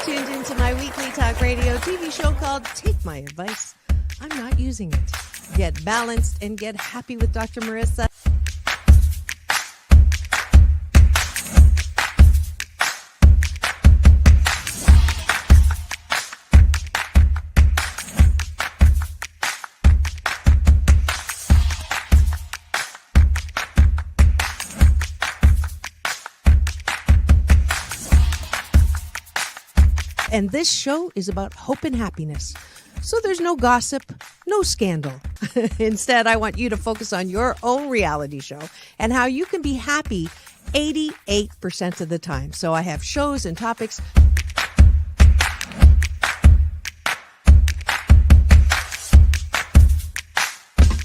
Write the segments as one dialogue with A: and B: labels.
A: tuned into my weekly talk radio TV show called Take My Advice. I'm not using it. Get balanced and get happy with Dr. Marissa. And this show is about hope and happiness. So there's no gossip, no scandal. Instead, I want you to focus on your own reality show and how you can be happy 88% of the time. So I have shows and topics.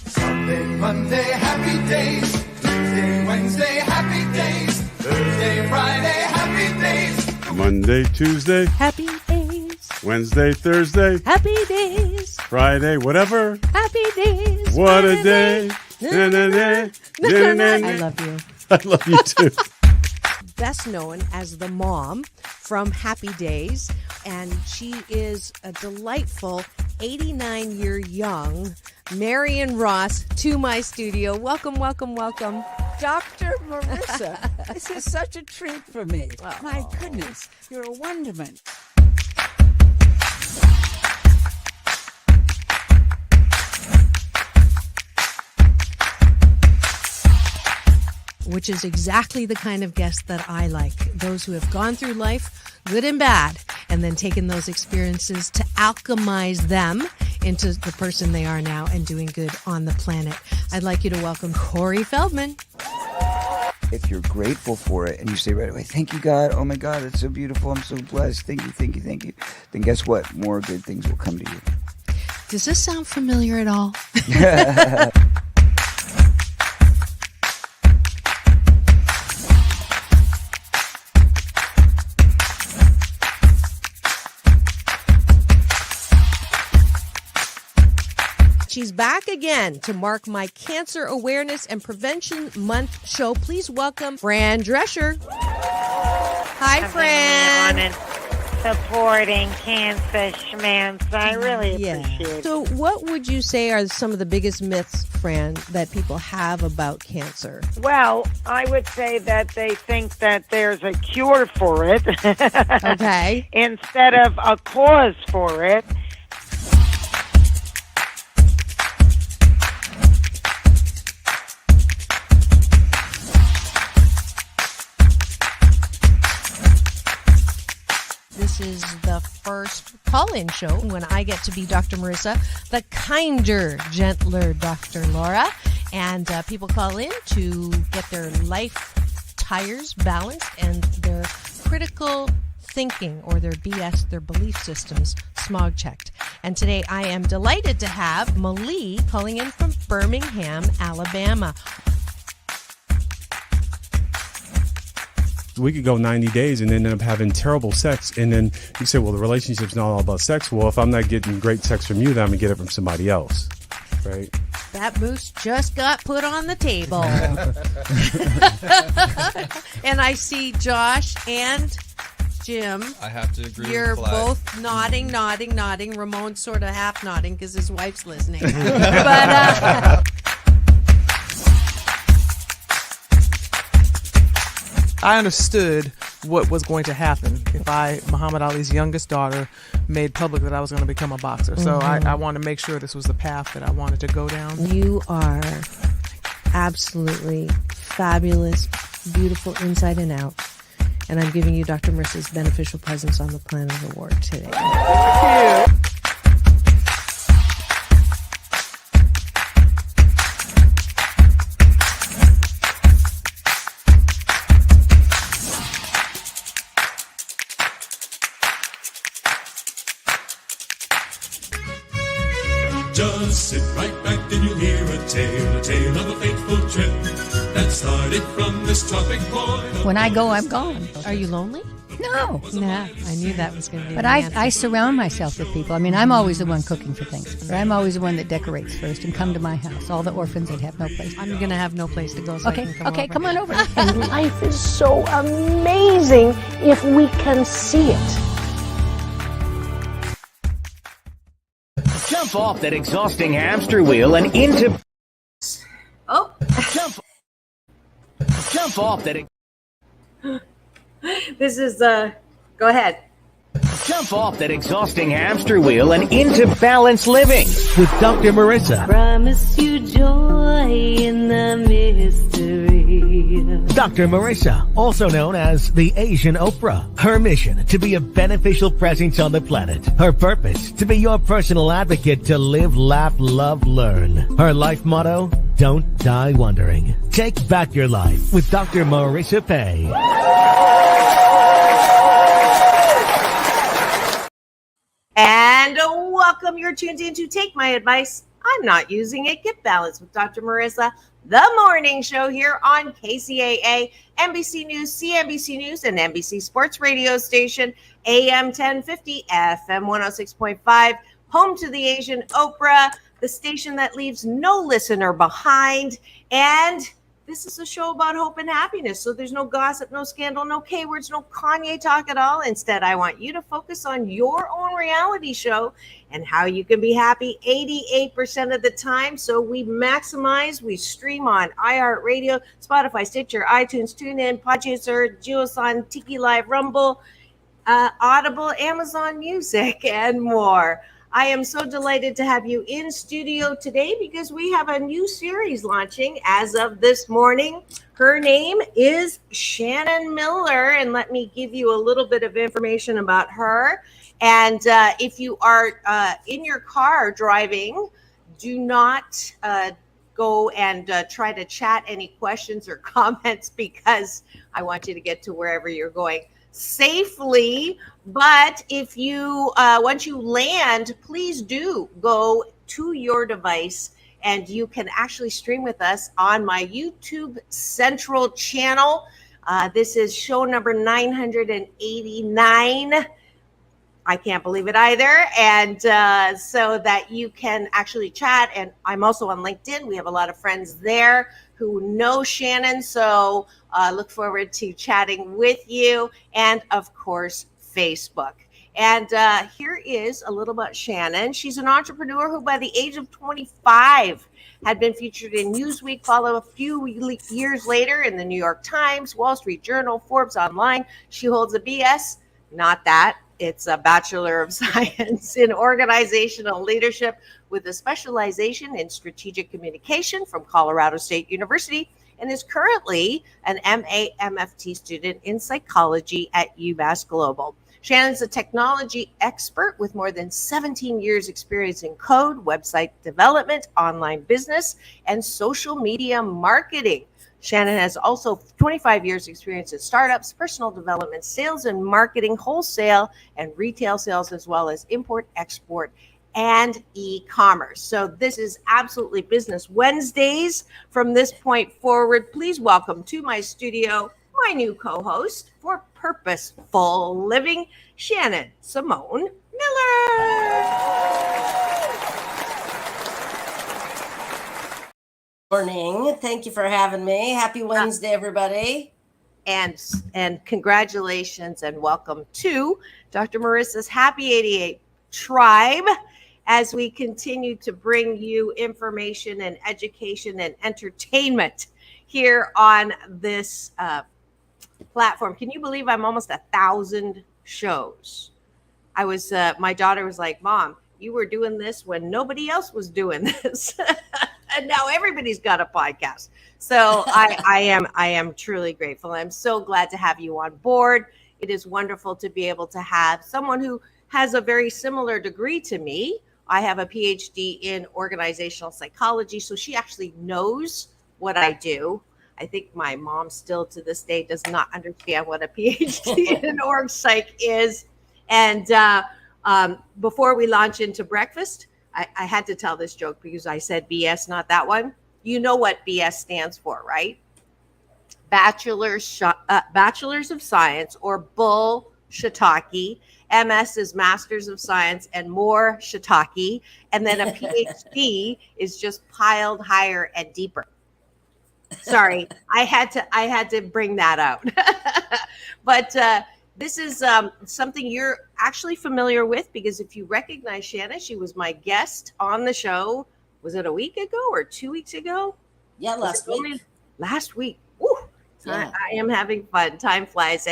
B: Sunday, Monday, happy days. Tuesday, Wednesday, happy days. Thursday, Friday, happy days.
C: Monday, Tuesday,
A: Happy days.
C: Wednesday, Thursday,
A: Happy days.
C: Friday, whatever.
A: Happy days.
C: What a day. Na, na, na, na, na, na.
A: I love you.
C: I love you too.
A: Best known as the mom from Happy Days, and she is a delightful 89-year young Marion Ross to my studio. Welcome, welcome, welcome.
D: Dr. Marissa, this is such a treat for me.
A: Oh.
D: My goodness, you're a wonderment.
A: Which is exactly the kind of guest that I like. Those who have gone through life, good and bad, and then taken those experiences to alchemize them into the person they are now and doing good on the planet. I'd like you to welcome Corey Feldman.
E: If you're grateful for it and you say right away, thank you, God. Oh, my God, it's so beautiful. I'm so blessed. Thank you, thank you, thank you. Then guess what? More good things will come to you.
A: Does this sound familiar at all? She's back again to mark my Cancer Awareness and Prevention Month show. Please welcome Fran Drescher. Hi, Fran.
F: On and supporting cancer schmance. I really appreciate it.
A: So what would you say are some of the biggest myths, Fran, that people have about cancer?
F: Well, I would say that they think that there's a cure for it.
A: Okay.
F: Instead of a cause for it.
A: This is the first call-in show when I get to be Dr. Marissa, the kinder, gentler Dr. Laura. And people call in to get their life tires balanced and their critical thinking or their BS, their belief systems, smog checked. And today I am delighted to have Malie calling in from Birmingham, Alabama.
G: We could go 90 days and end up having terrible sex. And then you say, well, the relationship's not all about sex. Well, if I'm not getting great sex from you, then I'm going to get it from somebody else. Right?
A: That moose just got put on the table. And I see Josh and Jim.
H: I have to agree
A: You're
H: with Clyde.
A: both nodding. Ramon's sort of half nodding because his wife's listening. But
I: I understood what was going to happen if Muhammad Ali's youngest daughter, made public that I was going to become a boxer. So I wanted to make sure this was the path that I wanted to go down.
A: You are absolutely fabulous, beautiful inside and out. And I'm giving you Dr. Marissa's Beneficial Presence on the Planet Award today.
I: Thank you.
J: Just sit right back and you'll hear a tale of a fateful trip that started from this tropic point.
K: When I go, I'm gone.
A: Are you lonely?
K: No.
A: Nah, I knew that was going to be
K: But
A: the answer.
K: I surround myself with people. I mean, I'm always the one cooking for things. Or I'm always the one that decorates first and come to my house. All the orphans that have no place.
A: I'm going to have no place to go, so
K: Okay,
A: I can come
K: okay,
A: over.
K: come on over.
L: And life is so amazing if we can see it.
H: Jump off that exhausting hamster wheel and into...
L: Oh.
H: Jump off that...
L: This is, go ahead.
H: Jump off that exhausting hamster wheel and into balanced living with Dr. Marissa.
M: Promise you joy in the mystery.
H: Dr. Marissa, also known as the Asian Oprah. Her mission, to be a beneficial presence on the planet. Her purpose, to be your personal advocate to live, laugh, love, learn. Her life motto, don't die wondering. Take back your life with Dr. Marissa Pay.
L: And welcome. You're tuned in to Take My Advice. I'm not using it. Get Balance with Dr. Marissa, the morning show here on KCAA, NBC News, CNBC News, and NBC Sports Radio Station, AM 1050, FM 106.5, home to the Asian Oprah, the station that leaves no listener behind. And this is a show about hope and happiness. So there's no gossip, no scandal, no K-words, no Kanye talk at all. Instead, I want you to focus on your own reality show and how you can be happy 88% of the time. So we maximize, we stream on iHeartRadio, Spotify, Stitcher, iTunes, TuneIn, Podchaser, JioSaavn, Tiki Live, Rumble, Audible, Amazon Music, and more. I am so delighted to have you in studio today because we have a new series launching as of this morning. Her name is Shannon Miller, and let me give you a little bit of information about her. And if you are in your car driving, do not go and try to chat any questions or comments because I want you to get to wherever you're going safely. But if you once you land, please do go to your device and you can actually stream with us on my YouTube Central channel. This is show number 989. I can't believe it either. And so that you can actually chat. And I'm also on LinkedIn. We have a lot of friends there who know Shannon. So look forward to chatting with you. And of course, Facebook. And here is a little about Shannon. She's an entrepreneur who by the age of 25 had been featured in Newsweek, followed a few years later in the New York Times, Wall Street Journal, Forbes Online. She holds a BS, not that. It's a Bachelor of Science in Organizational Leadership with a specialization in strategic communication from Colorado State University, and is currently an MA MFT student in psychology at UMass Global. Shannon's a technology expert with more than 17 years experience in code, website development, online business, and social media marketing. Shannon has also 25 years experience in startups, personal development, sales and marketing, wholesale and retail sales, as well as import, export, and e-commerce. So this is absolutely Business Wednesdays. From this point forward, please welcome to my studio my new co-host for Purposeful Living, Shannon Simone Miller.
N: Morning. Thank you for having me. Happy Wednesday, everybody.
L: And congratulations and welcome to Dr. Marissa's Happy 88 Tribe as we continue to bring you information and education and entertainment here on this platform. Can you believe I'm almost 1,000 shows? I was, my daughter was like, Mom, you were doing this when nobody else was doing this. And now everybody's got a podcast. So I am truly grateful. I'm so glad to have you on board. It is wonderful to be able to have someone who has a very similar degree to me. I have a PhD in organizational psychology. So she actually knows what I do. I think my mom still to this day does not understand what a PhD in org psych is. And before we launch into breakfast, I had to tell this joke because I said BS, not that one. You know what BS stands for, right? Bachelors of Science, or bull shiitake. MS is Masters of Science and more shiitake. And then a PhD is just piled higher and deeper. Sorry, I had to bring that out. But this is something you're actually familiar with, because if you recognize Shannon, she was my guest on the show. Was it a week ago or 2 weeks ago?
N: Yeah, last week.
L: Last week. Woo. So
N: Yeah.
L: I am having fun. Time flies.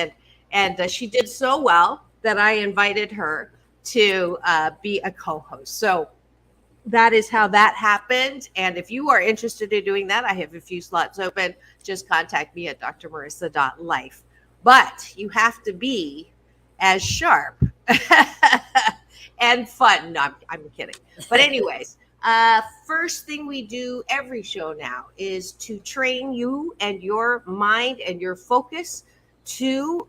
L: And she did so well that I invited her to be a co-host. So that is how that happened. And if you are interested in doing that, I have a few slots open. Just contact me at drmarissa.life. But you have to be as sharp and fun. No, I'm kidding. But anyways, first thing we do every show now is to train you and your mind and your focus to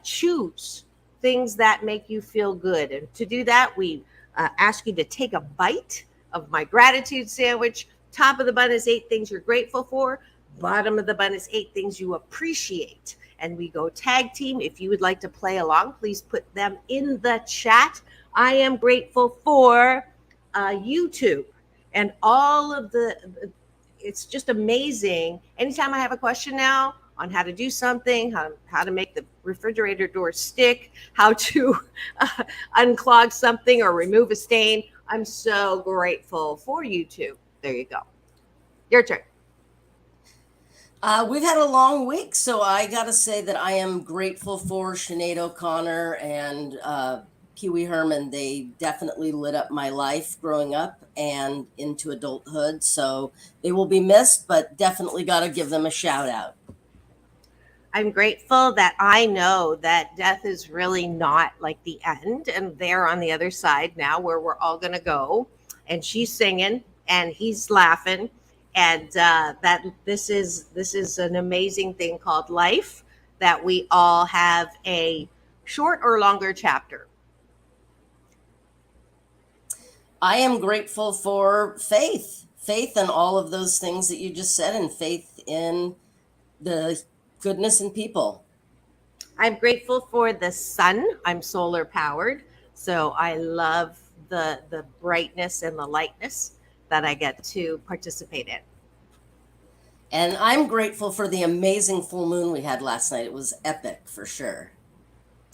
L: choose things that make you feel good. And to do that, we ask you to take a bite of my gratitude sandwich. Top of the bun is 8 things you're grateful for. Bottom of the bun is 8 things you appreciate. And we go tag team. If you would like to play along, please put them in the chat. I am grateful for YouTube and all of it's just amazing. Anytime I have a question now on how to do something, how to make the refrigerator door stick, how to unclog something or remove a stain, I'm so grateful for YouTube. There you go. Your turn.
N: We've had a long week, so I got to say that I am grateful for Sinead O'Connor and Pee Wee Herman. They definitely lit up my life growing up and into adulthood. So they will be missed, but definitely got to give them a shout out.
L: I'm grateful that I know that death is really not like the end, and they're on the other side now where we're all going to go. And she's singing and he's laughing. And that this is an amazing thing called life, that we all have a short or longer chapter.
N: I am grateful for faith in all of those things that you just said, and faith in the goodness in people.
L: I'm grateful for the sun. I'm solar powered, so I love the brightness and the lightness that I get to participate in.
N: And I'm grateful for the amazing full moon we had last night. It was epic for sure.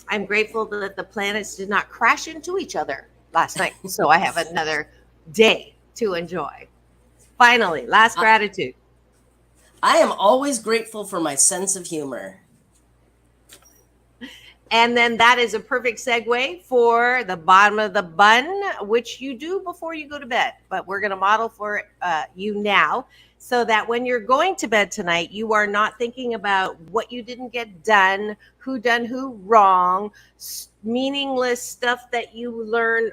L: I'm grateful that the planets did not crash into each other last night, so I have another day to enjoy. Finally, last gratitude.
N: I am always grateful for my sense of humor.
L: And then that is a perfect segue for the bottom of the bun, which you do before you go to bed. But we're going to model for you now, so that when you're going to bed tonight, you are not thinking about what you didn't get done, who done who wrong, meaningless stuff that you learn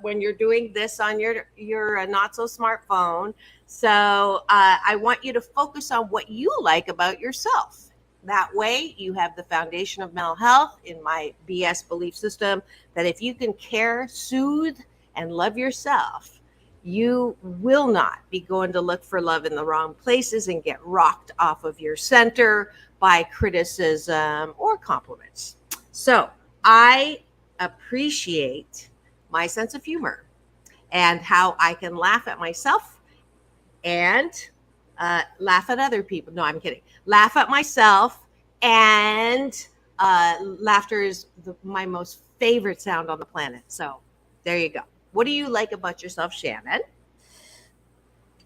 L: when you're doing this on your not so smartphone. So I want you to focus on what you like about yourself. That way you have the foundation of mental health in my BS belief system, that if you can care, soothe, and love yourself, you will not be going to look for love in the wrong places and get rocked off of your center by criticism or compliments. So I appreciate my sense of humor and how I can laugh at myself and laugh at other people. No, I'm kidding. Laugh at myself, and laughter is my most favorite sound on the planet. So there you go. What do you like about yourself, Shannon?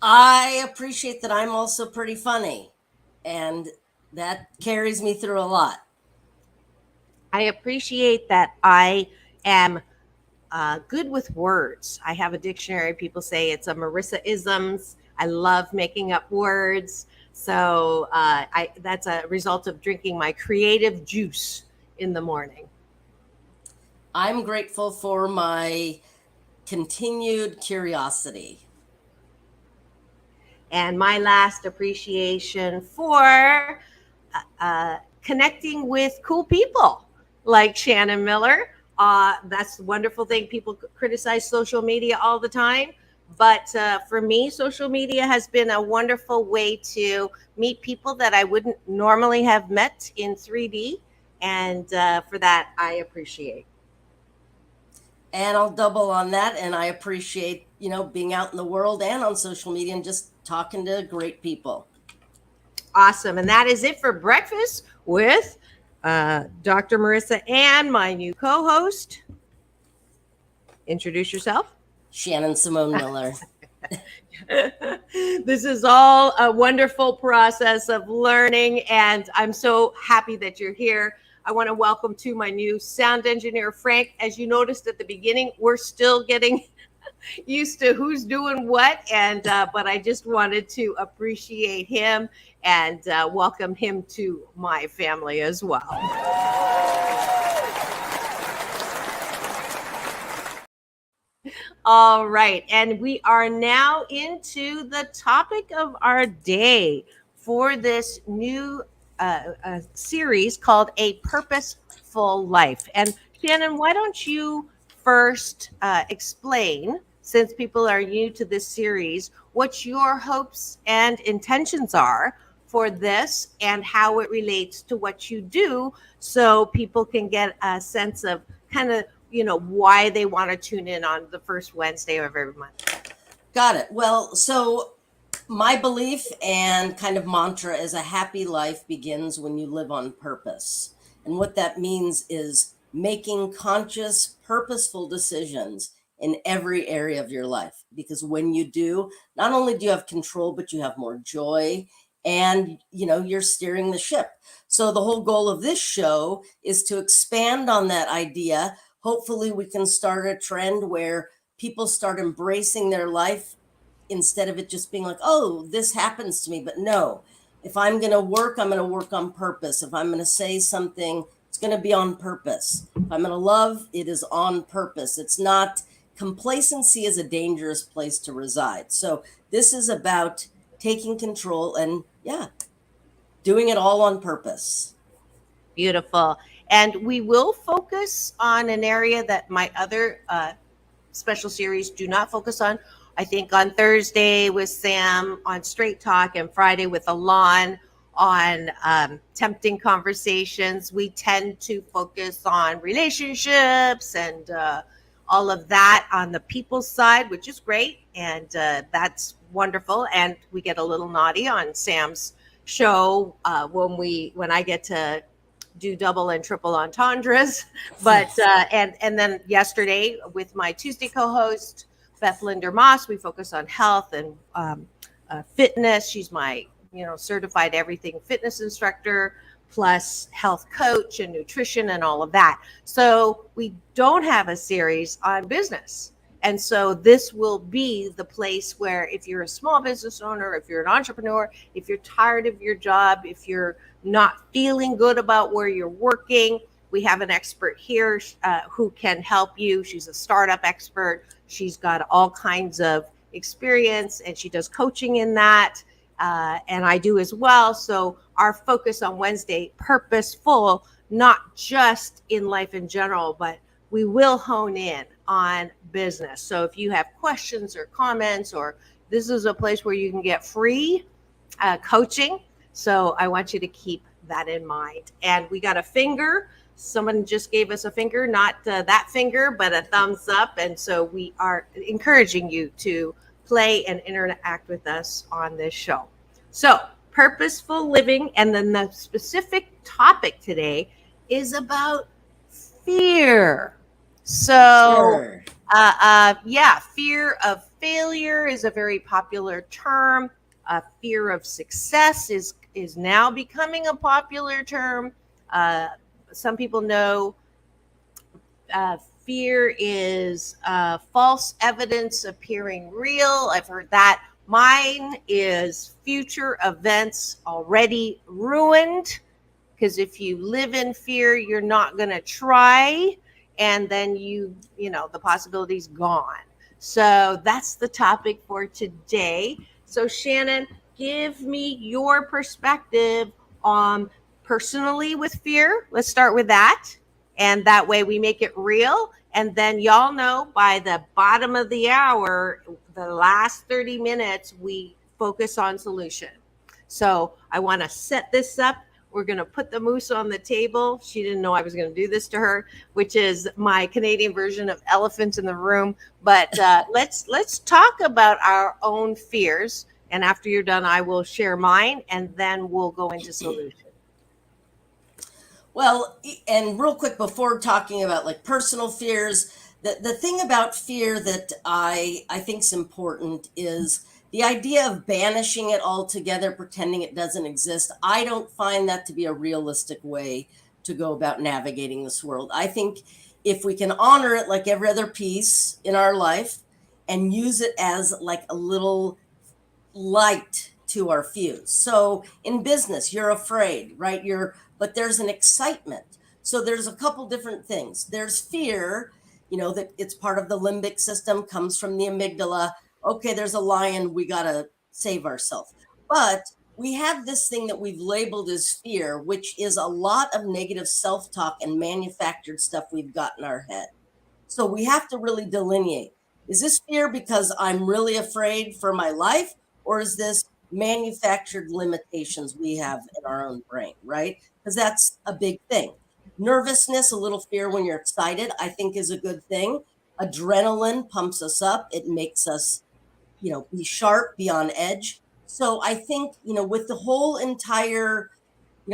N: I appreciate that I'm also pretty funny, and that carries me through a lot.
L: I appreciate that I am good with words. I have a dictionary. People say it's a Marissa isms. I love making up words. So that's a result of drinking my creative juice in the morning.
N: I'm grateful for my continued curiosity.
L: And my last appreciation for connecting with cool people like Shannon Miller. That's the wonderful thing. People criticize social media all the time. But for me, social media has been a wonderful way to meet people that I wouldn't normally have met in 3D. And for that, I appreciate.
N: And I'll double on that. And I appreciate, being out in the world and on social media and just talking to great people.
L: Awesome. And that is it for breakfast with Dr. Marissa and my new co-host. Introduce yourself.
N: Shannon Simone Miller.
L: This is all a wonderful process of learning, and I'm so happy that you're here. I want to welcome to my new sound engineer, Frank. As you noticed at the beginning, we're still getting used to who's doing what, and but I just wanted to appreciate him and welcome him to my family as well. All right, and we are now into the topic of our day for this new series called A Purposeful Life. And Shannon, why don't you first explain, since people are new to this series, what your hopes and intentions are for this and how it relates to what you do, so people can get a sense of kind of, you know, why they want to tune in on the first Wednesday of every month.
N: Got it. Well, so my belief and kind of mantra is a happy life begins when you live on purpose. And what that means is making conscious, purposeful decisions in every area of your life. Because when you do, not only do you have control, but you have more joy and, you know, you're steering the ship. So the whole goal of this show is to expand on that idea. Hopefully we can start a trend where people start embracing their life instead of it just being like, oh, this happens to me. But no, if I'm going to work, I'm going to work on purpose. If I'm going to say something, it's going to be on purpose. If I'm going to love, it is on purpose. It's not, complacency is a dangerous place to reside. So this is about taking control and doing it all on purpose.
L: Beautiful. And we will focus on an area that my other special series do not focus on. I think on Thursday with Sam on Straight Talk and Friday with Alon on Tempting Conversations, we tend to focus on relationships and all of that on the people side, which is great. And that's wonderful. And we get a little naughty on Sam's show when I get to do double and triple entendres. But and then yesterday with my Tuesday co-host Beth Linder Moss, we focus on health and fitness. She's my certified everything fitness instructor plus health coach and nutrition and all of that. So we don't have a series on business. And so this will be the place where if you're a small business owner, if you're an entrepreneur, if you're tired of your job, if you're not feeling good about where you're working, we have an expert here who can help you. She's a startup expert. She's got all kinds of experience and she does coaching in that. And I do as well. So our focus on Wednesday, purposeful, not just in life in general, but we will hone in on business. So if you have questions or comments, or this is a place where you can get free coaching. So I want you to keep that in mind. And we got a finger. Someone just gave us a finger, not that finger, but a thumbs up. And so we are encouraging you to play and interact with us on this show. So purposeful living. And then the specific topic today is about fear. So, fear of failure is a very popular term. Fear of success is now becoming a popular term. Some people know fear is false evidence appearing real. I've heard that. Mine is future events already ruined, because if you live in fear, you're not going to try. And then the possibility's gone. So that's the topic for today. So Shannon, give me your perspective on personally with fear. Let's start with that. And that way we make it real. And then y'all know by the bottom of the hour, the last 30 minutes, we focus on solution. So I want to set this up. We're going to put the moose on the table. She didn't know I was going to do this to her, which is my Canadian version of elephant in the room. But let's talk about our own fears. And after you're done, I will share mine, and then we'll go into solution.
N: Well, and real quick before talking about like personal fears, the thing about fear that I think is important is the idea of banishing it altogether, pretending it doesn't exist. I don't find that to be a realistic way to go about navigating this world. I think if we can honor it like every other piece in our life and use it as like a little light to our fuse. So in business, you're afraid, right? But there's an excitement. So there's a couple different things. There's fear, that it's part of the limbic system, comes from the amygdala. Okay, there's a lion, we got to save ourselves. But we have this thing that we've labeled as fear, which is a lot of negative self-talk and manufactured stuff we've got in our head. So we have to really delineate. Is this fear because I'm really afraid for my life? Or is this manufactured limitations we have in our own brain, right? Because that's a big thing. Nervousness, a little fear when you're excited, I think is a good thing. Adrenaline pumps us up. It makes us, be sharp, be on edge. So I think, with the whole entire,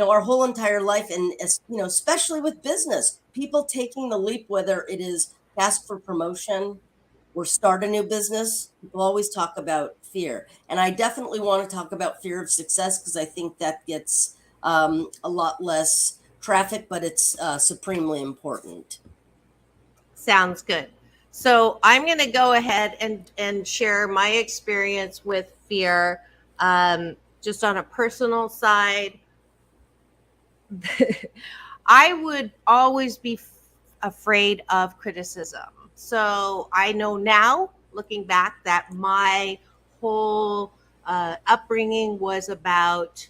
N: our whole entire life, and, especially with business, people taking the leap, whether it is ask for promotion or start a new business, people always talk about fear. And I definitely want to talk about fear of success because I think that gets a lot less traffic, but it's supremely important.
L: Sounds good. So I'm going to go ahead and share my experience with fear, just on a personal side. I would always be afraid of criticism. So I know now, looking back, that my whole upbringing was about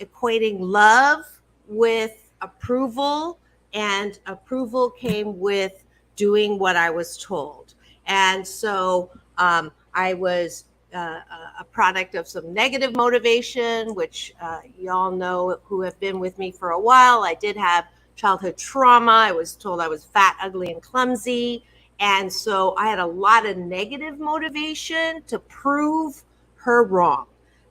L: equating love with approval, and approval came with doing what I was told. And so I was a product of some negative motivation, which y'all know who have been with me for a while. I did have childhood trauma. I was told I was fat, ugly, and clumsy. And so I had a lot of negative motivation to prove her wrong,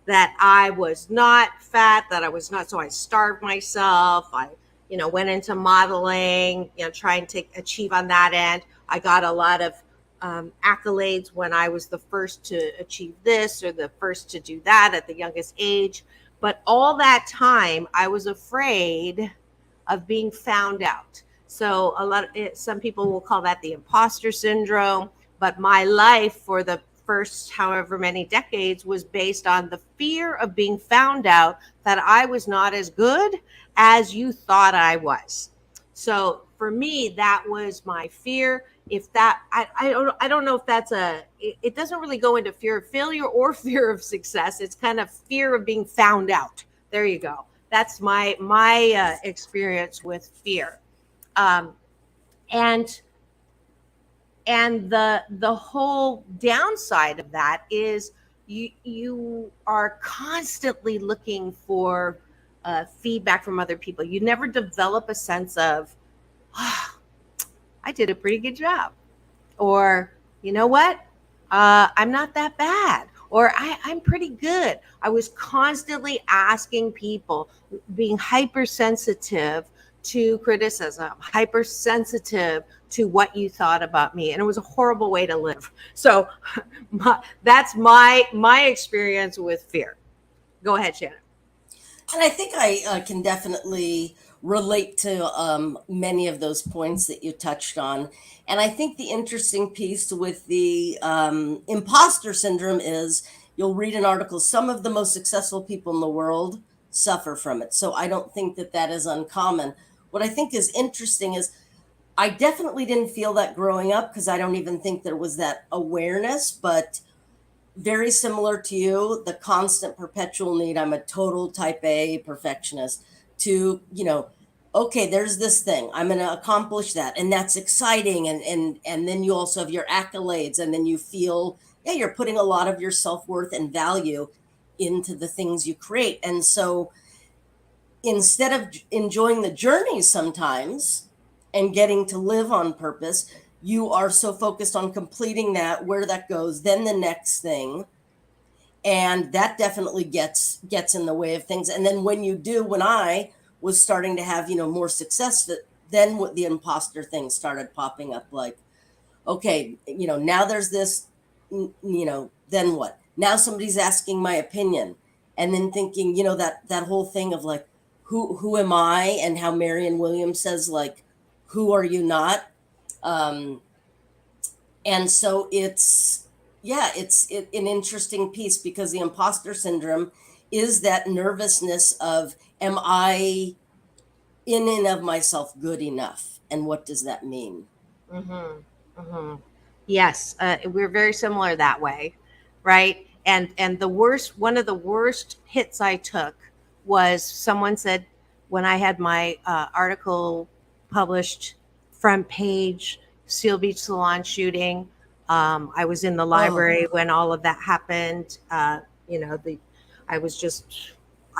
L: that I was not fat, that I was not. So I starved myself. I, went into modeling, trying to achieve on that end. I got a lot of accolades when I was the first to achieve this or the first to do that at the youngest age. But all that time, I was afraid of being found out. So some people will call that the imposter syndrome. But my life for the first however many decades was based on the fear of being found out that I was not as good as you thought I was. So for me, that was my fear. If that, I don't know if that's it doesn't really go into fear of failure or fear of success. It's kind of fear of being found out. There you go. That's my experience with fear. And the whole downside of that is you are constantly looking for feedback from other people. You never develop a sense of, I did a pretty good job, or you know what, I'm not that bad, or I'm pretty good. I was constantly asking people, being hypersensitive to criticism, hypersensitive to what you thought about me. And it was a horrible way to live. So that's my experience with fear. Go ahead, Shannon.
N: And I think I can definitely relate to many of those points that you touched on. And I think the interesting piece with the imposter syndrome is you'll read an article, some of the most successful people in the world suffer from it. So I don't think that is uncommon. What I think is interesting is I definitely didn't feel that growing up because I don't even think there was that awareness, but very similar to you, the constant perpetual need. I'm a total type A perfectionist to, okay, there's this thing, I'm going to accomplish that. And that's exciting. And then you also have your accolades, and then you feel, you're putting a lot of your self-worth and value into the things you create. And so instead of enjoying the journey sometimes and getting to live on purpose, you are so focused on completing that, where that goes, then the next thing. And that definitely gets in the way of things. And then when I was starting to have, more success, then what the imposter thing started popping up, like, okay, now there's this, then what? Now somebody's asking my opinion, and then thinking, that whole thing of like, who am I? And how Marianne Williams says, like, who are you not? And so it's an interesting piece, because the imposter syndrome is that nervousness of, am I in and of myself good enough? And what does that mean?
L: Yes, we're very similar that way, right? And one of the worst hits I took was someone said, when I had my article published, front page, Seal Beach Salon shooting, I was in the library when all of that happened. I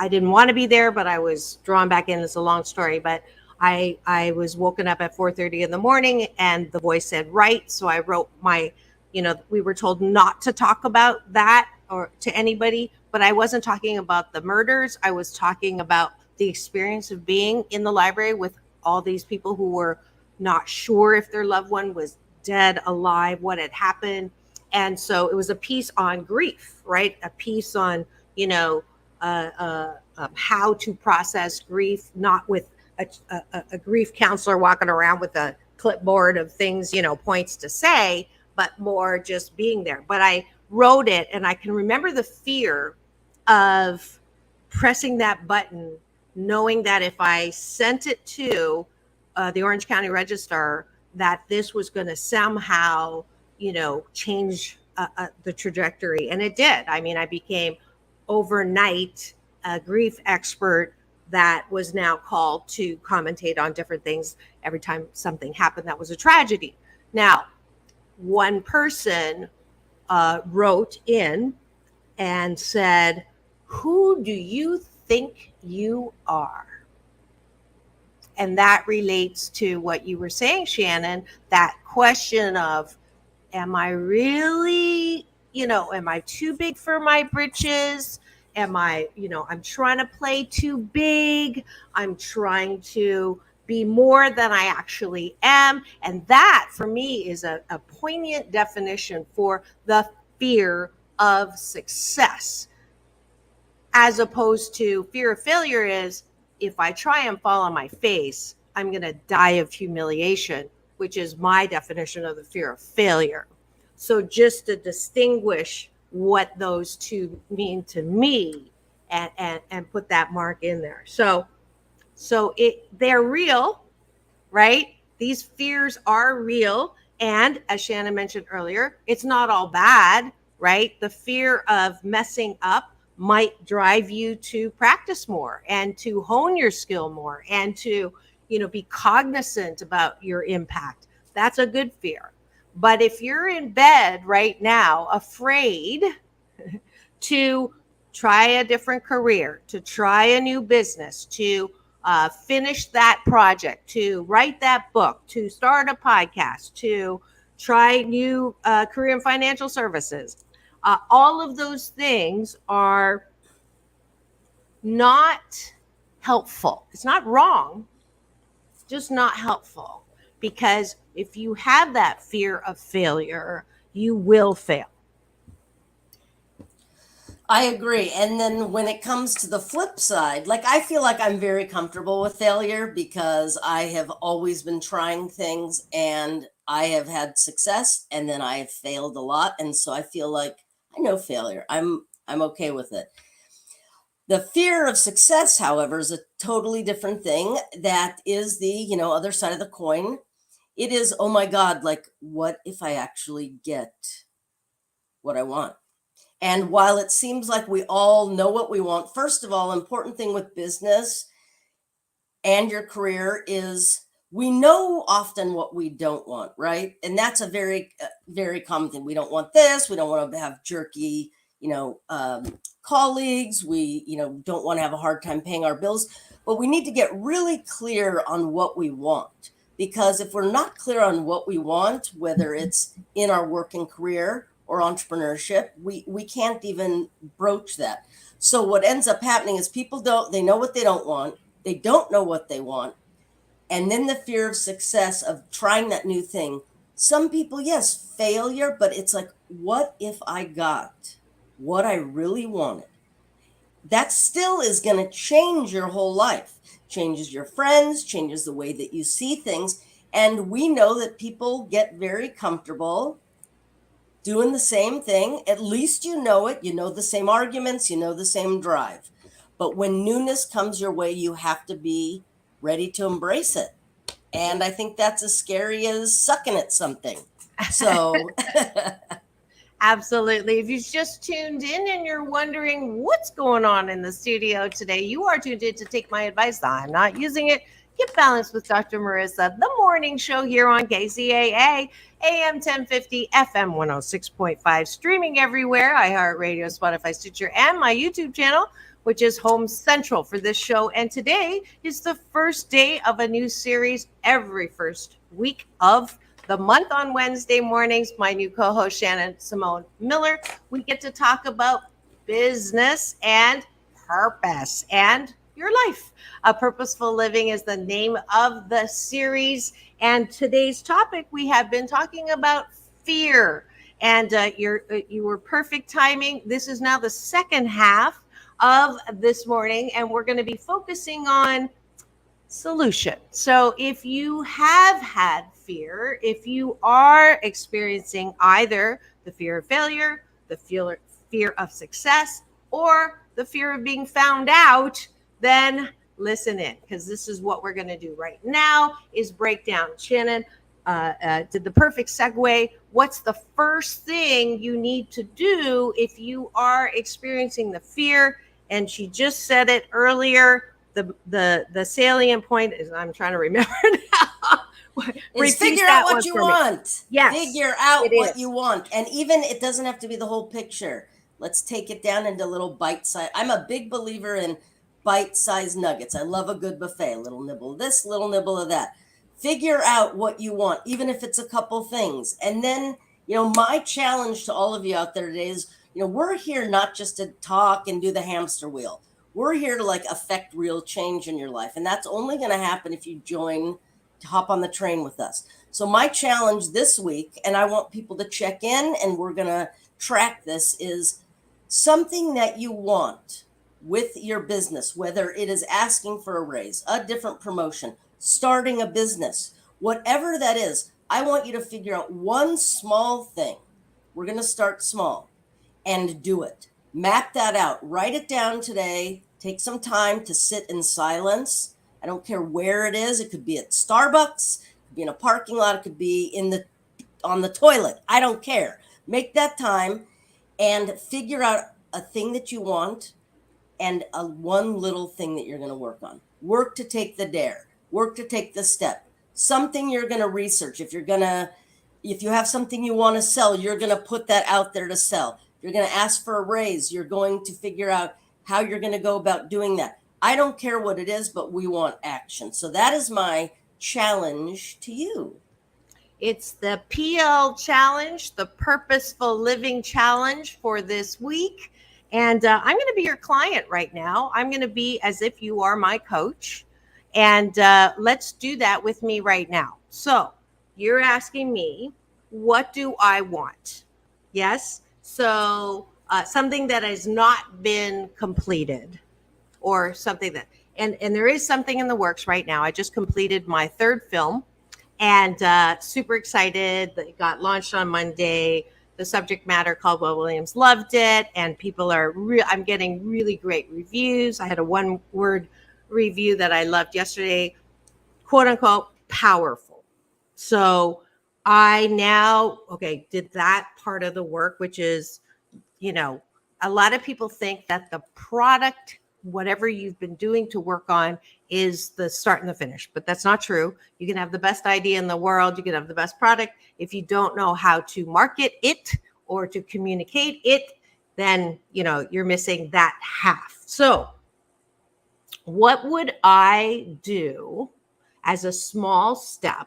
L: didn't want to be there, but I was drawn back in. It's a long story, but I was woken up at 4:30 in the morning, and the voice said, write. So I wrote we were told not to talk about that or to anybody, but I wasn't talking about the murders. I was talking about the experience of being in the library with all these people who were not sure if their loved one was dead, alive, what had happened. And so it was a piece on grief, right? A piece on, how to process grief, not with a grief counselor walking around with a clipboard of things, points to say, but more just being there. But I wrote it, and I can remember the fear of pressing that button, knowing that if I sent it to the Orange County Register, that this was going to somehow, change the trajectory. And it did. I mean, I became overnight a grief expert that was now called to commentate on different things every time something happened that was a tragedy. Now, one person wrote in and said, who do you think you are? And that relates to what you were saying, Shannon, that question of, am I really, am I too big for my britches? Am I, I'm trying to play too big. I'm trying to be more than I actually am. And that, for me, is a poignant definition for the fear of success, as opposed to fear of failure is, if I try and fall on my face, I'm going to die of humiliation, which is my definition of the fear of failure. So just to distinguish what those two mean to me and put that mark in there. So they're real, right? These fears are real. And as Shannon mentioned earlier, it's not all bad, right? The fear of messing up might drive you to practice more and to hone your skill more and to, be cognizant about your impact. That's a good fear. But if you're in bed right now, afraid to try a different career, to try a new business, to finish that project, to write that book, to start a podcast, to try new career in financial services, all of those things are not helpful. It's not wrong, it's just not helpful. Because if you have that fear of failure, you will fail.
N: I agree. And then when it comes to the flip side, like, I feel like I'm very comfortable with failure because I have always been trying things and I have had success, and then I have failed a lot. And so I feel like I know failure. I'm okay with it. The fear of success, however, is a totally different thing. That is the, other side of the coin. It is, oh my God, like, what if I actually get what I want? And while it seems like we all know what we want, first of all, important thing with business and your career is we know often what we don't want, right? And that's a very, very common thing. We don't want this. We don't want to have jerky, colleagues. We, don't want to have a hard time paying our bills. But we need to get really clear on what we want. Because if we're not clear on what we want, whether it's in our working career or entrepreneurship, we can't even broach that. So what ends up happening is people they know what they don't want. They don't know what they want. And then the fear of success of trying that new thing. Some people, yes, failure, but it's like, what if I got what I really wanted? That still is going to change your whole life, changes your friends, changes the way that you see things. And we know that people get very comfortable doing the same thing. At least you know it. You know the same arguments, you know the same drive. But when newness comes your way, you have to be ready to embrace it. And I think that's as scary as sucking at something. So
L: Absolutely. If you just tuned in and you're wondering what's going on in the studio today, you are tuned in to Take My Advice. I'm not using it. Get Balanced with Dr. Marissa, the morning show here on KCAA, AM 1050, FM 106.5, streaming everywhere, iHeartRadio, Spotify, Stitcher, and my YouTube channel, which is home central for this show. And today is the first day of a new series every first week of the month on Wednesday mornings. My new co-host, Shannon Simone Miller, we get to talk about business and purpose and your life. A Purposeful Living is the name of the series. And today's topic, we have been talking about fear. And you were perfect timing. This is now the second half of this morning, and we're going to be focusing on solution. So if you have had fear, if you are experiencing either the fear of failure, the fear of success, or the fear of being found out, then listen in, because this is what we're going to do right now is break down. Shannon did the perfect segue. What's the first thing you need to do if you are experiencing the fear? And she just said it earlier. The salient point is, I'm trying to remember now.
N: is figure out what you want.
L: Yes,
N: figure out what you want. And even it doesn't have to be the whole picture. Let's take it down into little bite size. I'm a big believer in bite-sized nuggets. I love a good buffet. A little nibble of this, little nibble of that. Figure out what you want, even if it's a couple things. And then, my challenge to all of you out there today is, we're here not just to talk and do the hamster wheel. We're here to affect real change in your life. And that's only going to happen if you hop on the train with us. So my challenge this week, and I want people to check in and we're going to track this, is something that you want with your business, whether it is asking for a raise, a different promotion, starting a business, whatever that is. I want you to figure out one small thing. We're going to start small and do it. Map that out. Write it down today. Take some time to sit in silence. I don't care where it is. It could be at Starbucks, it could be in a parking lot, it could be on the toilet. I don't care. Make that time and figure out a thing that you want and one little thing that you're going to work on. Work to take the dare. Work to take the step. Something you're going to research. If you have something you want to sell, you're going to put that out there to sell. You're going to ask for a raise. You're going to figure out how you're going to go about doing that. I don't care what it is, but we want action. So that is my challenge to you.
L: It's the PL challenge, the Purposeful Living challenge for this week. And I'm going to be your client right now. I'm going to be as if you are my coach. And let's do that with me right now. So you're asking me, what do I want? Yes. So something that has not been completed, or something that, and there is something in the works right now. I just completed my third film and super excited. It got launched on Monday. The subject matter, Caldwell Williams, loved it. And people are, I'm getting really great reviews. I had a 1-word review that I loved yesterday, quote unquote, powerful. So I now, did that part of the work, which is, a lot of people think that the product, whatever you've been doing to work on, is the start and the finish, but that's not true. You can have the best idea in the world. You can have the best product. If you don't know how to market it or to communicate it, then, you're missing that half. So what would I do as a small step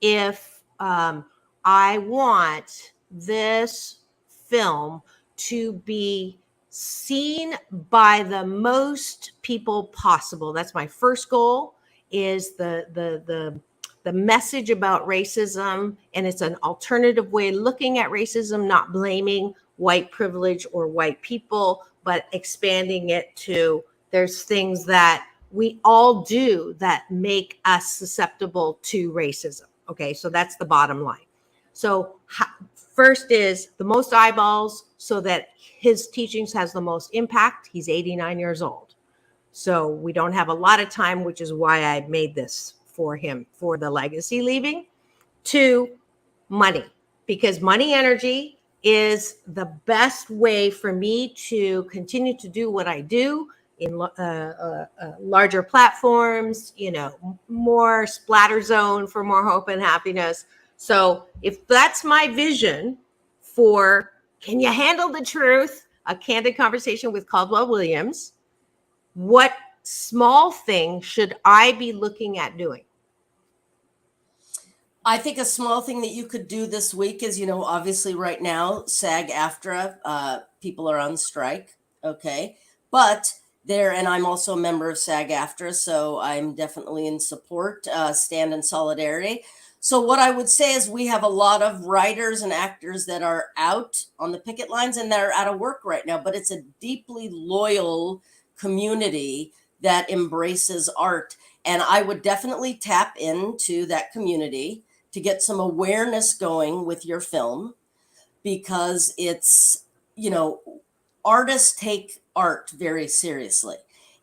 L: if I want this film to be seen by the most people possible. That's my first goal, is the message about racism, and it's an alternative way of looking at racism, not blaming white privilege or white people, but expanding it to there's things that we all do that make us susceptible to racism. Okay, so that's the bottom line. So first is the most eyeballs so that his teachings has the most impact. He's 89 years old. So we don't have a lot of time, which is why I made this for him, for the legacy leaving. 2, money, because money energy is the best way for me to continue to do what I do in larger platforms, more splatter zone for more hope and happiness. So if that's my vision for Can You Handle the Truth? A candid conversation with Caldwell Williams. What small thing should I be looking at doing?
N: I think a small thing that you could do this week is, obviously right now, SAG-AFTRA, people are on strike. Okay. But and I'm also a member of SAG-AFTRA, so I'm definitely in support, stand in solidarity. So what I would say is we have a lot of writers and actors that are out on the picket lines and they're out of work right now, but it's a deeply loyal community that embraces art. And I would definitely tap into that community to get some awareness going with your film, because it's, artists take art very seriously.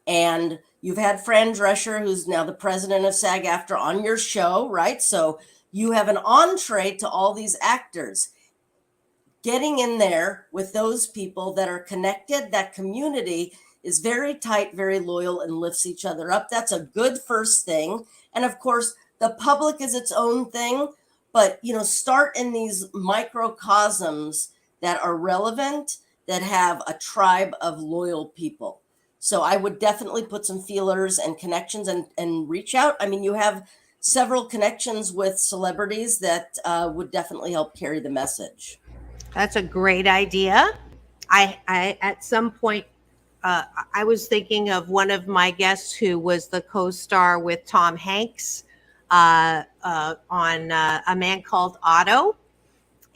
N: And you've had Fran Drescher, who's now the president of SAG-AFTRA, on your show, right? So you have an entree to all these actors. Getting in there with those people that are connected, that community is very tight, very loyal, and lifts each other up. That's a good first thing. And of course, the public is its own thing, but start in these microcosms that are relevant, that have a tribe of loyal people. So I would definitely put some feelers and connections and reach out. I mean, you have several connections with celebrities that would definitely help carry the message.
L: That's a great idea. I at some point, I was thinking of one of my guests who was the co-star with Tom Hanks on A Man Called Otto.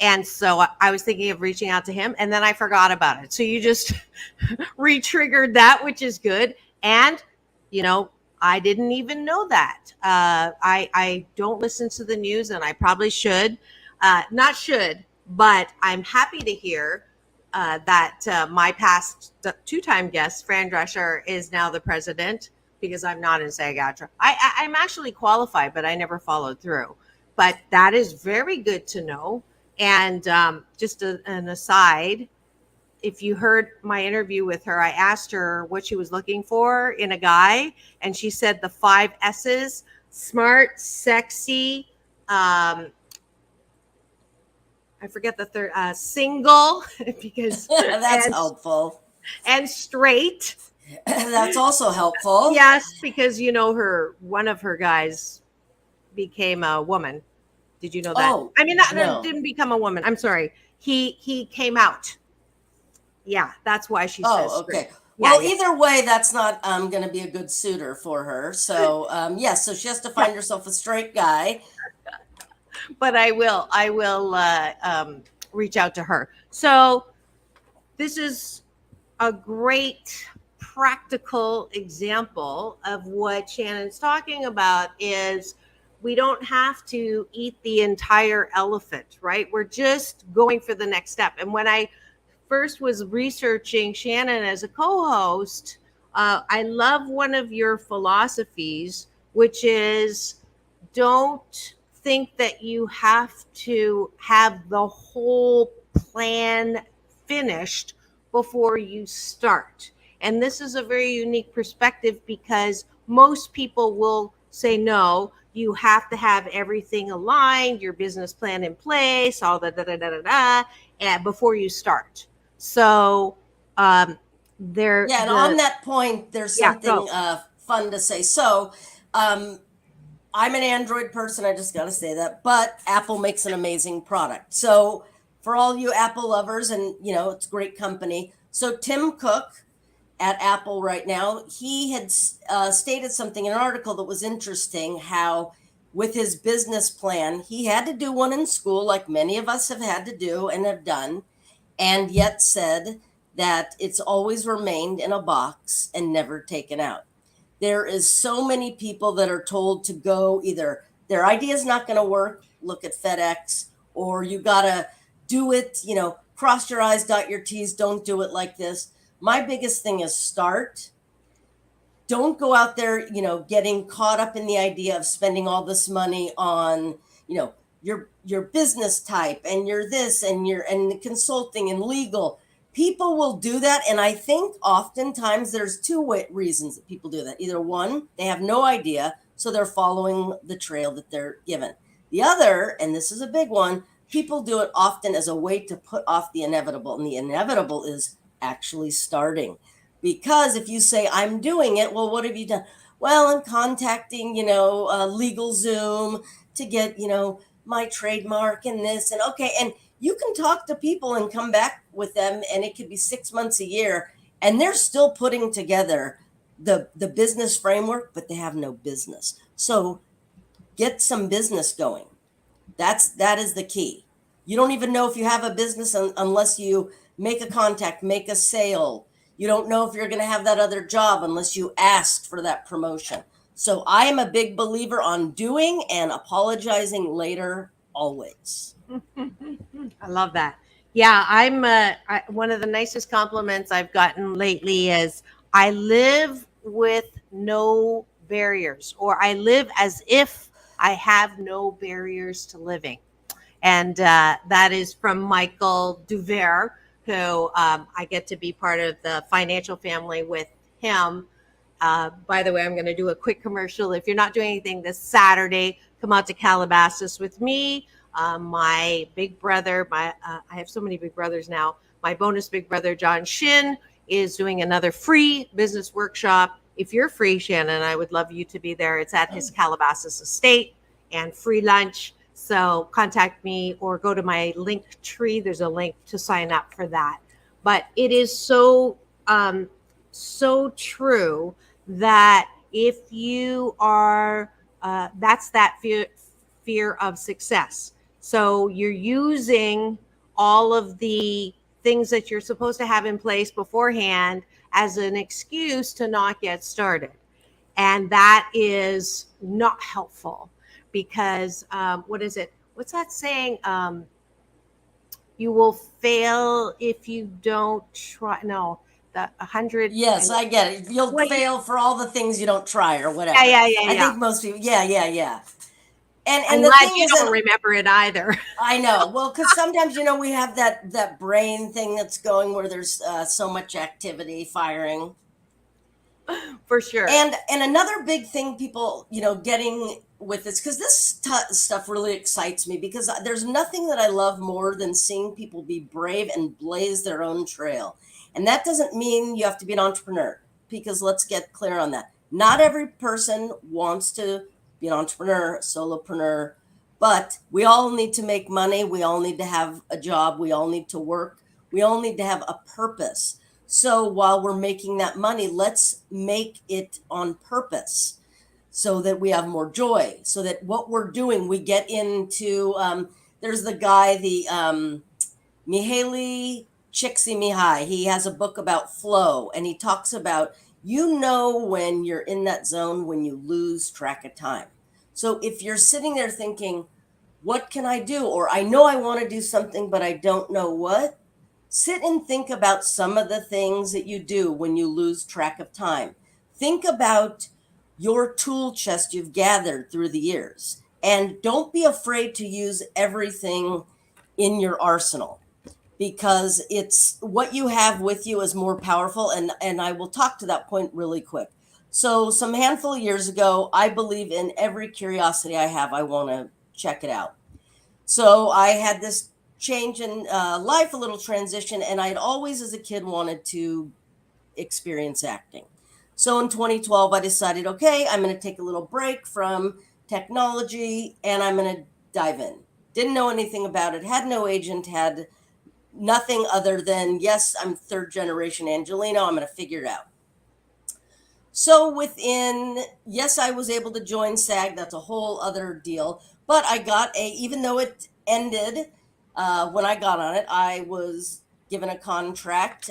L: And so I was thinking of reaching out to him, and then I forgot about it. So you just re-triggered that, which is good. And, I didn't even know that. I don't listen to the news, and I probably should. Not should, but I'm happy to hear that my past 2-time guest, Fran Drescher, is now the president, because I'm not in SAG-AFTRA. I'm actually qualified, but I never followed through. But that is very good to know. And just an aside, if you heard my interview with her, I asked her what she was looking for in a guy, and she said the 5 S's: smart, sexy, I forget the third, single, because
N: that's helpful,
L: and straight.
N: That's also helpful.
L: Yes, because one of her guys became a woman. Did you know that?
N: Oh,
L: I mean, didn't become a woman. I'm sorry. He came out. Yeah, that's why she says.
N: Oh, okay. Well, either way, that's not going to be a good suitor for her. So, yes, so she has to find herself a straight guy.
L: But I will reach out to her. So this is a great practical example of what Shannon's talking about. Is we don't have to eat the entire elephant, right? We're just going for the next step. And when I first was researching Shannon as a co-host, I love one of your philosophies, which is don't think that you have to have the whole plan finished before you start. And this is a very unique perspective, because most people will say, no, you have to have everything aligned, your business plan in place, all the and before you start. So
N: and on that point, there's something fun to say. So I'm an Android person, I just got to say that, but Apple makes an amazing product. So for all you Apple lovers, and it's great company, So Tim Cook at Apple right now, he had stated something in an article that was interesting, how with his business plan, he had to do one in school like many of us have had to do and have done, and yet said that it's always remained in a box and never taken out. There is so many people that are told to go, either their idea is not going to work, look at FedEx, or you got to do it, cross your I's, dot your T's, don't do it like this. My biggest thing is start. Don't go out there, getting caught up in the idea of spending all this money on, your business type and your this and the consulting and legal. People will do that. And I think oftentimes there's two reasons that people do that. Either one, they have no idea, so they're following the trail that they're given. The other, and this is a big one, people do it often as a way to put off the inevitable. And the inevitable is actually starting. Because if you say, I'm doing it, well, what have you done? Well, I'm contacting, LegalZoom to get, my trademark and this. And okay, and you can talk to people and come back with them, and it could be 6 months, a year, and they're still putting together the business framework, but they have no business. So get some business going. That is the key. You don't even know if you have a business unless you make a contact, make a sale. You don't know if you're going to have that other job unless you asked for that promotion. So I am a big believer on doing and apologizing later always.
L: I love that. Yeah, I'm one of the nicest compliments I've gotten lately is I live with no barriers, or I live as if I have no barriers to living. And that is from Michael Duver, who I get to be part of the financial family with him. By the way, I'm going to do a quick commercial. If you're not doing anything this Saturday, come out to Calabasas with me. My big brother, I have so many big brothers now. My bonus big brother, John Shin, is doing another free business workshop. If you're free, Shannon, I would love you to be there. It's at his Calabasas estate and free lunch. So contact me or go to my link tree. There's a link to sign up for that. But it is so true that if you are, that's that fear of success. So you're using all of the things that you're supposed to have in place beforehand as an excuse to not get started. And that is not helpful because what is it? What's that saying? You will fail if you don't try. No, the 100.
N: Yes, I get it. You'll fail for all the things you don't try or whatever.
L: Yeah.
N: I think most people, yeah. And
L: I'm
N: the
L: glad
N: thing
L: you
N: is
L: don't
N: that,
L: remember it either.
N: I know. Well, because sometimes, we have that brain thing that's going where there's so much activity firing.
L: For sure.
N: And another big thing people, getting with this, because this stuff really excites me, because there's nothing that I love more than seeing people be brave and blaze their own trail. And that doesn't mean you have to be an entrepreneur, because let's get clear on that. Not every person wants to be an entrepreneur, a solopreneur, but we all need to make money. We all need to have a job. We all need to work. We all need to have a purpose. So while we're making that money, let's make it on purpose so that we have more joy, so that what we're doing, we get into, there's the guy, Mihaly Csikszentmihalyi. He has a book about flow, and he talks about, when you're in that zone, when you lose track of time. So if you're sitting there thinking, what can I do? Or I know I want to do something, but I don't know what. Sit and think about some of the things that you do when you lose track of time. Think about your tool chest you've gathered through the years. And don't be afraid to use everything in your arsenal, because it's what you have with you is more powerful. And I will talk to that point really quick. So some handful of years ago, I believe in every curiosity I have, I want to check it out. So I had this change in life, a little transition, and I'd always as a kid wanted to experience acting. So in 2012, I decided, okay, I'm going to take a little break from technology and I'm going to dive in. Didn't know anything about it, had no agent, had nothing other than, yes, I'm third generation Angelino. I'm going to figure it out. So yes, I was able to join SAG. That's a whole other deal. But I got even though it ended when I got on it, I was given a contract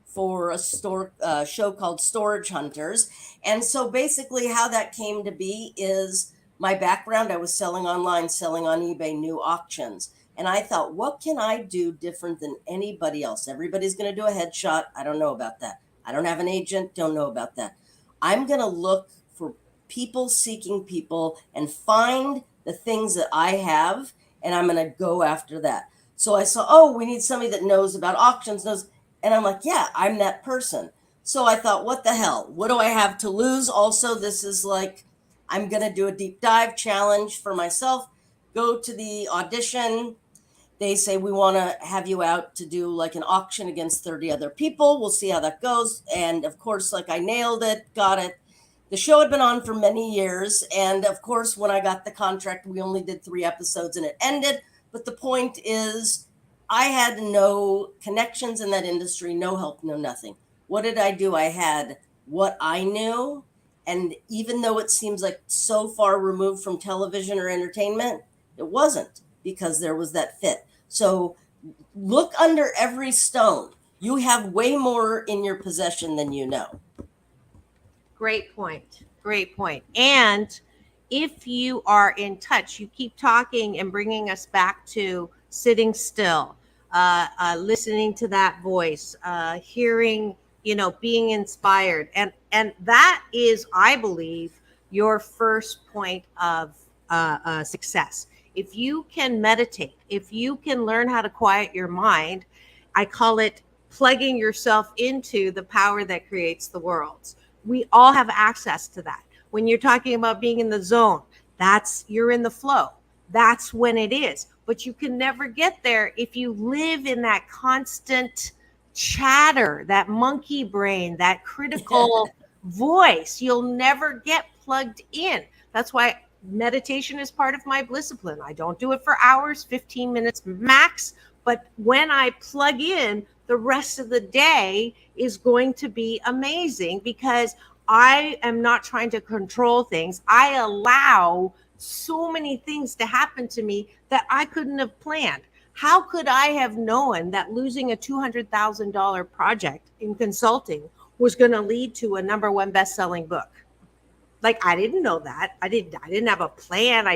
N: for a show called Storage Hunters. And so basically how that came to be is my background. I was selling online, selling on eBay, new auctions. And I thought, what can I do different than anybody else? Everybody's going to do a headshot. I don't know about that. I don't have an agent. Don't know about that. I'm going to look for people seeking people and find the things that I have, and I'm going to go after that. So I saw, we need somebody that knows about auctions, and I'm like, yeah, I'm that person. So I thought, what the hell? What do I have to lose? Also, this is like, I'm going to do a deep dive challenge for myself, go to the audition. They say, we want to have you out to do like an auction against 30 other people. We'll see how that goes. And of course, like I nailed it, got it. The show had been on for many years. And of course, when I got the contract, we only did 3 episodes and it ended. But the point is, I had no connections in that industry, no help, no nothing. What did I do? I had what I knew. And even though it seems like so far removed from television or entertainment, it wasn't, because there was that fit. So look under every stone. You have way more in your possession than you know.
L: Great point. Great point. And if you are in touch, you keep talking and bringing us back to sitting still, listening to that voice, hearing, being inspired. And that is, I believe, your first point of success. If you can meditate, if you can learn how to quiet your mind, I call it plugging yourself into the power that creates the worlds. We all have access to that. When you're talking about being in the zone, you're in the flow. That's when it is. But you can never get there if you live in that constant chatter, that monkey brain, that critical voice. You'll never get plugged in. That's why meditation is part of my discipline. I don't do it for hours, 15 minutes max. But when I plug in, the rest of the day is going to be amazing, because I am not trying to control things. I allow so many things to happen to me that I couldn't have planned. How could I have known that losing a $200,000 project in consulting was going to lead to a #1 best-selling book? Like, I didn't know that. I didn't have a plan.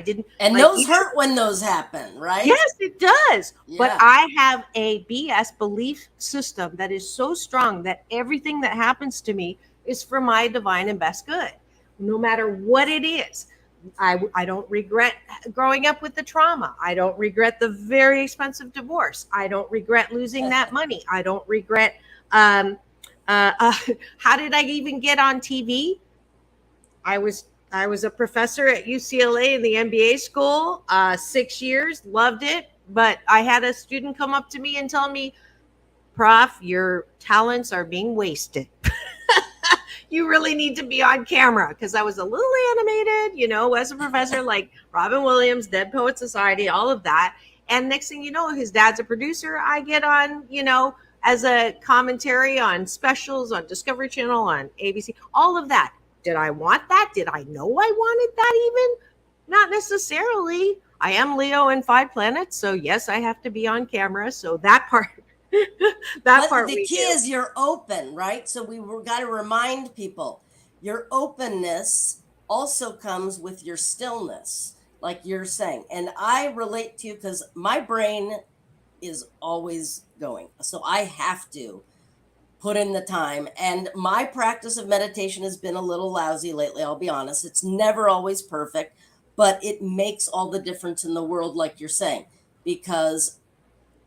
N: And those hurt when those happen, right?
L: Yes, it does.
N: Yeah.
L: But I have a BS belief system that is so strong that everything that happens to me is for my divine and best good, no matter what it is. I don't regret growing up with the trauma. I don't regret the very expensive divorce. I don't regret losing that money. I don't regret, how did I even get on TV? I was a professor at UCLA in the MBA school, 6 years, loved it. But I had a student come up to me and tell me, Prof, your talents are being wasted. You really need to be on camera, because I was a little animated, as a professor, like Robin Williams, Dead Poet Society, all of that. And next thing you know, his dad's a producer. I get on, as a commentary on specials, on Discovery Channel, on ABC, all of that. Did I want that? Did I know I wanted that even? Not necessarily. I am Leo in 5 planets, so yes, I have to be on camera. So that part.
N: The key is you're open, right? So we got to remind people, your openness also comes with your stillness, like you're saying. And I relate to you because my brain is always going. So I have to put in the time. And my practice of meditation has been a little lousy lately, I'll be honest. It's never always perfect, but it makes all the difference in the world, like you're saying, because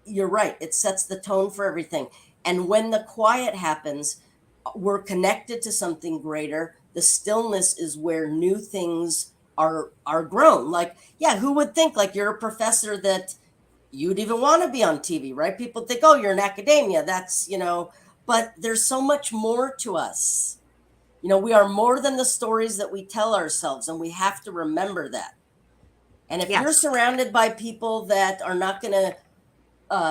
N: you're right. It sets the tone for everything. And when the quiet happens, we're connected to something greater. The stillness is where new things are grown. Like, yeah, who would think, like, you're a professor that you'd even want to be on TV, right? People think, oh, you're in academia. That's, but there's so much more to us. We are more than the stories that we tell ourselves, and we have to remember that. And if you're surrounded by people that are not going to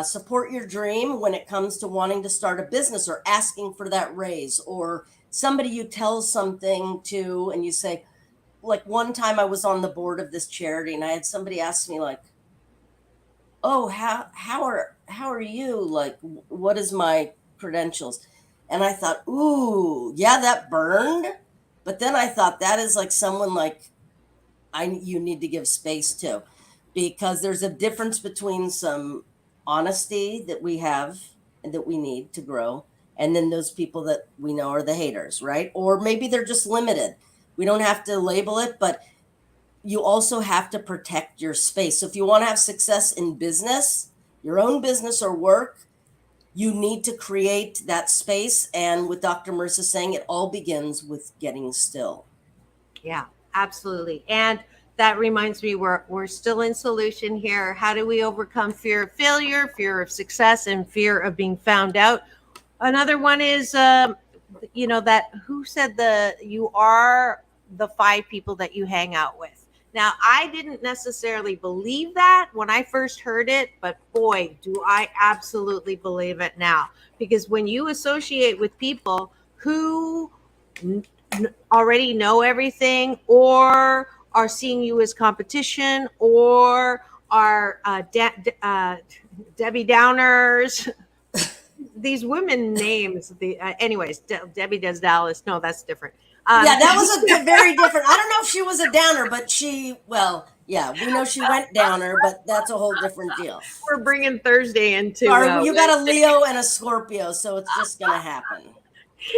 N: support your dream when it comes to wanting to start a business or asking for that raise, or somebody you tell something to and you say, like one time I was on the board of this charity and I had somebody ask me like, oh, how are you? Like, what is my credentials? And I thought, ooh, yeah, that burned. But then I thought that is like someone like you need to give space to, because there's a difference between some honesty that we have and that we need to grow, and then those people that we know are the haters, right? Or maybe they're just limited. We don't have to label it, but you also have to protect your space. So if you want to have success in business, your own business or work, you need to create that space. And with Dr. Marissa saying, it all begins with getting still.
L: Yeah, absolutely. And that reminds me, we're still in solution here. How do we overcome fear of failure, fear of success, and fear of being found out? Another one is, that who said you are the 5 people that you hang out with. Now, I didn't necessarily believe that when I first heard it, but boy, do I absolutely believe it now. Because when you associate with people who already know everything, or are seeing you as competition, or are Debbie Downers, these women names, anyways, Debbie Does Dallas. No, that's different.
N: Yeah, that was a very different. I don't know if she was a downer, but we know she went downer, but that's a whole different deal.
L: We're bringing Thursday into.
N: You got a Leo and a Scorpio, so it's just going to happen.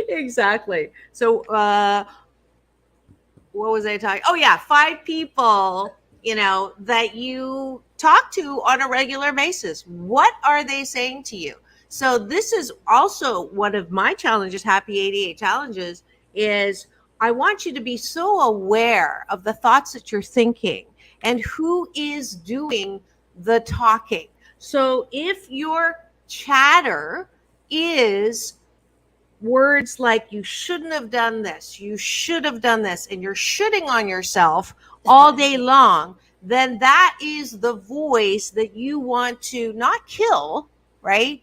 L: Exactly. So, what was I talking? Oh yeah, 5 people, that you talk to on a regular basis. What are they saying to you? So this is also one of my challenges, Happy 88 challenges, is I want you to be so aware of the thoughts that you're thinking and who is doing the talking. So if your chatter is words like you shouldn't have done this, you should have done this, and you're shitting on yourself all day long, then that is the voice that you want to not kill, right?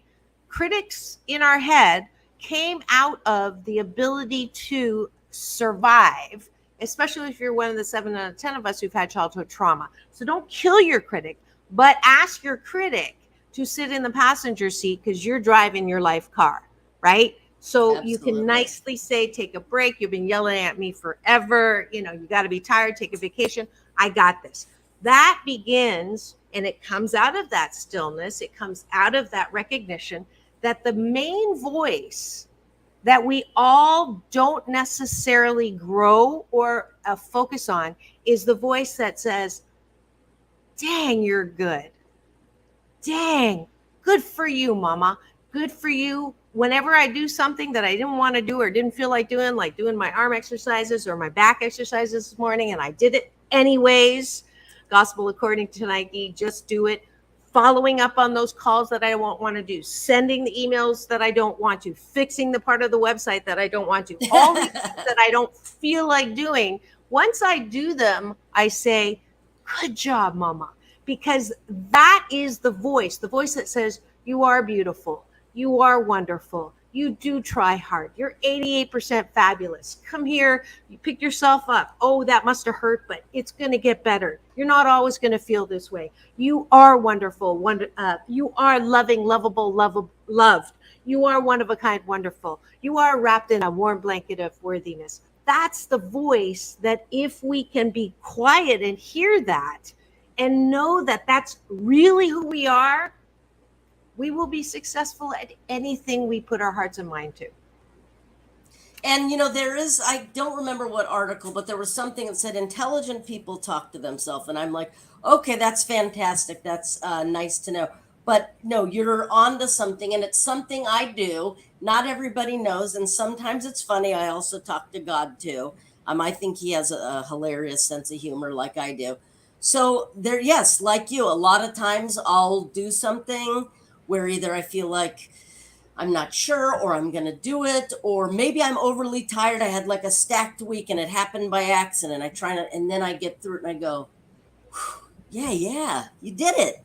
L: Critics in our head came out of the ability to survive, especially if you're one of the 7 out of 10 of us who've had childhood trauma. So don't kill your critic, but ask your critic to sit in the passenger seat because you're driving your life car, right? So You can nicely say, take a break. You've been yelling at me forever. You got to be tired. Take a vacation. I got this. That begins, and it comes out of that stillness. It comes out of that recognition that the main voice that we all don't necessarily grow or focus on is the voice that says, dang, you're good. Dang, good for you, mama. Good for you. Whenever I do something that I didn't want to do or didn't feel like doing my arm exercises or my back exercises this morning, and I did it anyways, gospel according to Nike, just do it. Following up on those calls that I don't want to do, sending the emails that I don't want to, fixing the part of the website that I don't want to, all the things that I don't feel like doing. Once I do them, I say, good job, mama, because that is the voice that says, you are beautiful. You are wonderful. You do try hard. You're 88% fabulous. Come here. You pick yourself up. Oh, that must have hurt, but it's going to get better. You're not always going to feel this way. You are wonderful. You are loving, lovable, loved. You are one of a kind, wonderful. You are wrapped in a warm blanket of worthiness. That's the voice that if we can be quiet and hear that and know that that's really who we are, we will be successful at anything we put our hearts and mind to.
N: And, I don't remember what article, but there was something that said intelligent people talk to themselves. And I'm like, okay, that's fantastic. That's nice to know. But no, you're onto something, and it's something I do. Not everybody knows. And sometimes it's funny. I also talk to God too. I think he has a hilarious sense of humor like I do. So yes, like you, a lot of times I'll do something where either I feel like I'm not sure, or I'm going to do it, or maybe I'm overly tired. I had like a stacked week and it happened by accident. And then I get through it and I go, yeah, you did it.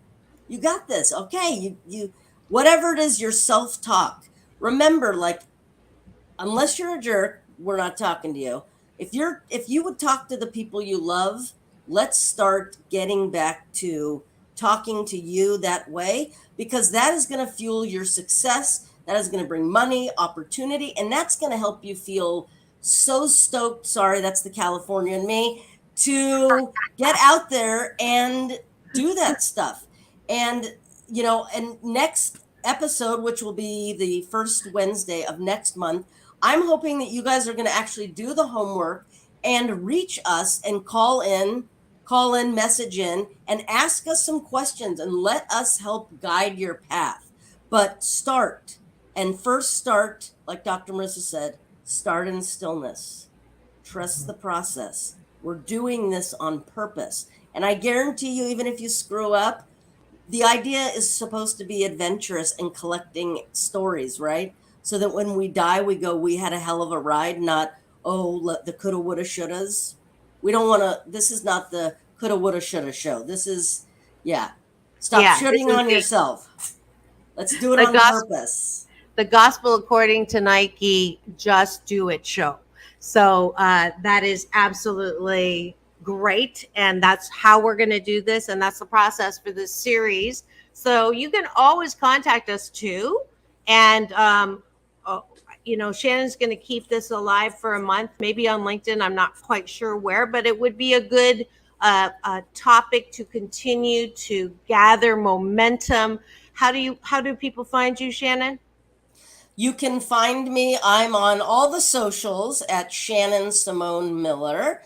N: You got this. Okay. You whatever it is, your self-talk. Remember, like, unless you're a jerk, we're not talking to you. If you would talk to the people you love, let's start getting back to talking to you that way, because that is going to fuel your success. That is going to bring money, opportunity, and that's going to help you feel so stoked. Sorry, that's the California in me, to get out there and do that stuff. And, and next episode, which will be the first Wednesday of next month, I'm hoping that you guys are going to actually do the homework and reach us and call in, message in, and ask us some questions and let us help guide your path. But first start, like Dr. Marissa said, start in stillness. Trust the process. We're doing this on purpose. And I guarantee you, even if you screw up, the idea is supposed to be adventurous and collecting stories, right? So that when we die, we go, we had a hell of a ride, not, the coulda, woulda, shouldas. We don't want to, this is not the coulda, woulda, shoulda show. This is, stop shitting on yourself. Let's do it on purpose.
L: The gospel according to Nike, just do it show. So that is absolutely great. And that's how we're going to do this. And that's the process for this series. So you can always contact us too. And, Shannon's going to keep this alive for a month, maybe on LinkedIn. I'm not quite sure where, but it would be a good topic to continue to gather momentum. How do people find you, Shannon?
N: You can find me. I'm on all the socials at Shannon Simone Miller,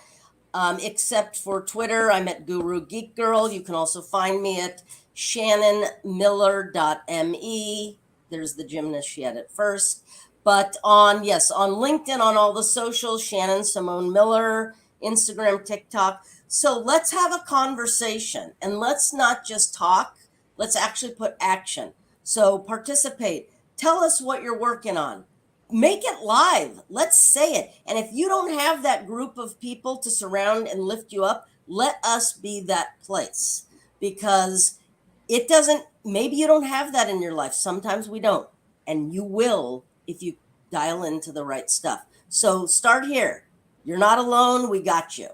N: except for Twitter. I'm at Guru Geek Girl. You can also find me at shannonmiller.me. There's the gymnast she had it first. But on LinkedIn, on all the socials, Shannon Simone Miller, Instagram, TikTok. So let's have a conversation, and let's not just talk. Let's actually put action. So participate. Tell us what you're working on. Make it live. Let's say it. And if you don't have that group of people to surround and lift you up, let us be that place, because maybe you don't have that in your life. Sometimes we don't. And you will if you dial into the right stuff. So start here. You're not alone. We got you.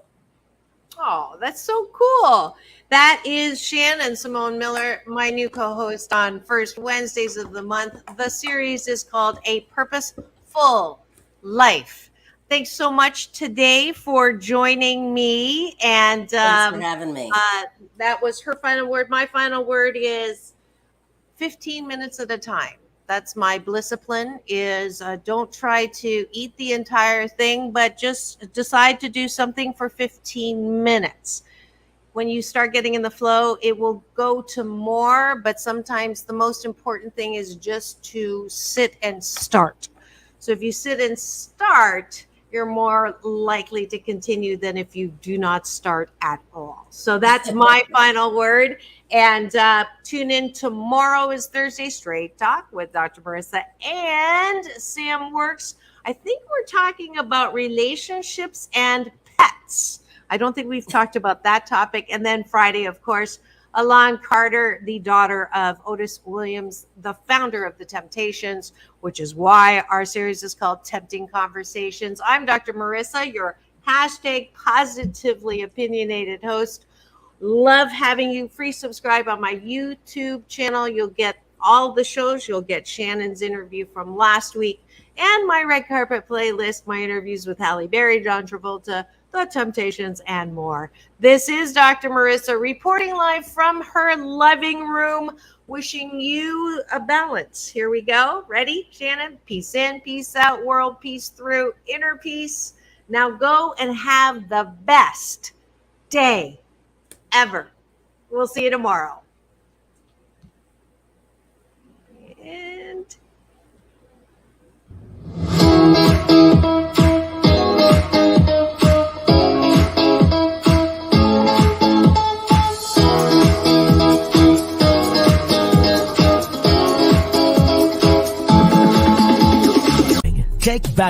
L: Oh, that's so cool. That is Shannon Simone Miller, my new co-host on first Wednesdays of the month. The series is called A Purposeful Life. Thanks so much today for joining me. And
N: thanks for having me.
L: That was her final word. My final word is 15 minutes at a time. That's my discipline, is don't try to eat the entire thing, but just decide to do something for 15 minutes. When you start getting in the flow, it will go to more, but sometimes the most important thing is just to sit and start. So if you sit and start, you're more likely to continue than if you do not start at all. So that's my final word. And tune in tomorrow is Thursday Straight Talk with Dr. Marissa and Sam Works. I think we're talking about relationships and pets. I don't think we've talked about that topic. And then Friday, of course, Alon Carter, the daughter of Otis Williams, the founder of The Temptations, which is why our series is called Tempting Conversations. I'm Dr. Marissa, your #positively opinionated host. Love having you. Free subscribe on my YouTube channel. You'll get all the shows. You'll get Shannon's interview from last week and my red carpet playlist, my interviews with Halle Berry, John Travolta, The Temptations, and more. This is Dr. Marissa reporting live from her living room, wishing you a balance. Here we go. Ready, Shannon? Peace in, peace out, world peace through, inner peace. Now go and have the best day ever. We'll see you tomorrow. And
H: take back